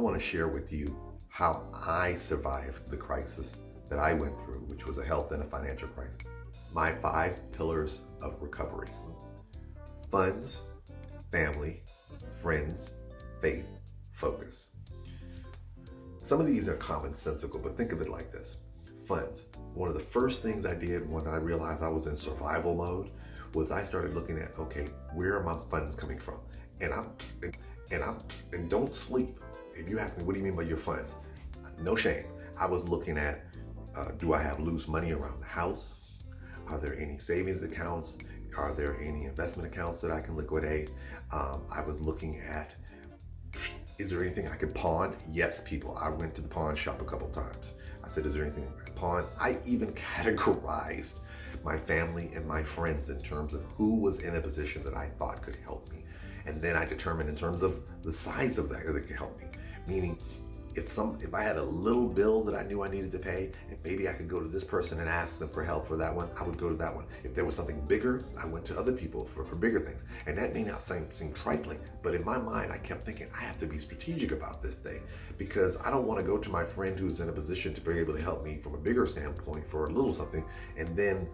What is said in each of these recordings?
want to share with you how I survived the crisis that I went through, which was a health and a financial crisis. My 5 pillars of recovery: funds, family, friends, faith, focus. Some of these are commonsensical, but think of it like this. Funds. One of the first things I did when I realized I was in survival mode was I started looking at, okay, where are my funds coming from? And don't sleep. If you ask me, what do you mean by your funds? No shame. I was looking at, do I have loose money around the house? Are there any savings accounts? Are there any investment accounts that I can liquidate? I was looking at, is there anything I could pawn? Yes, people. I went to the pawn shop a couple times. I said, is there anything I could pawn? I even categorized my family and my friends in terms of who was in a position that I thought could help me. And then I determined in terms of the size of that could help me. Meaning, if I had a little bill that I knew I needed to pay, and maybe I could go to this person and ask them for help for that one, I would go to that one. If there was something bigger, I went to other people for bigger things. And that may not seem trifling, but in my mind, I kept thinking, I have to be strategic about this thing, because I don't want to go to my friend who's in a position to be able to help me from a bigger standpoint for a little something, and then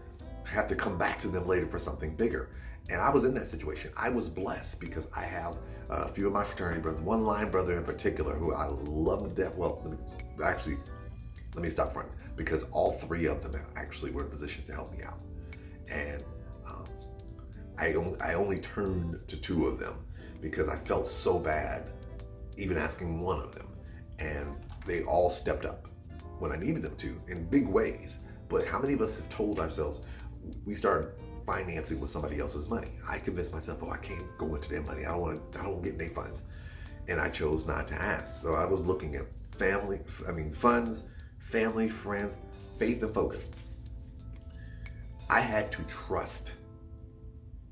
have to come back to them later for something bigger. And I was in that situation. I was blessed because I have a few of my fraternity brothers, one line brother in particular who I love to death. Well, let me stop front, because all 3 of them actually were in a position to help me out. And I only turned to 2 of them because I felt so bad even asking one of them. And they all stepped up when I needed them to in big ways. But how many of us have told ourselves, we started financing with somebody else's money? I convinced myself, I can't go into their money. I don't want to get in their funds. And I chose not to ask. So I was looking at funds, family, friends, faith, and focus. I had to trust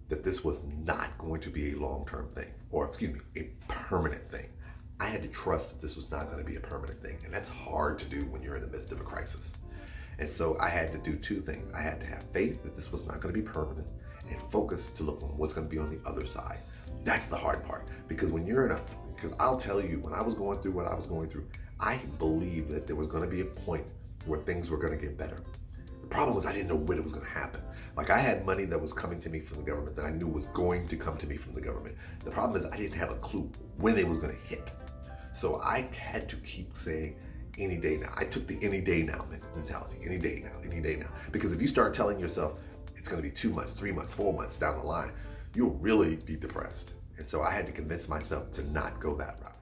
that this was not going to be a long-term thing, or a permanent thing. I had to trust that this was not going to be a permanent thing. And that's hard to do when you're in the midst of a crisis. And so I had to do 2 things. I had to have faith that this was not going to be permanent, and focus to look on what's going to be on the other side. That's the hard part, because because I'll tell you, when I was going through what I was going through, I believed that there was going to be a point where things were going to get better. The problem was I didn't know when it was going to happen. Like, I had money that was coming to me from the government that I knew was going to come to me from the government. The problem is I didn't have a clue when it was going to hit. So I had to keep saying, any day now. I took the any day now mentality. Any day now. Because if you start telling yourself it's going to be 2 months, 3 months, 4 months down the line, you'll really be depressed. And so I had to convince myself to not go that route.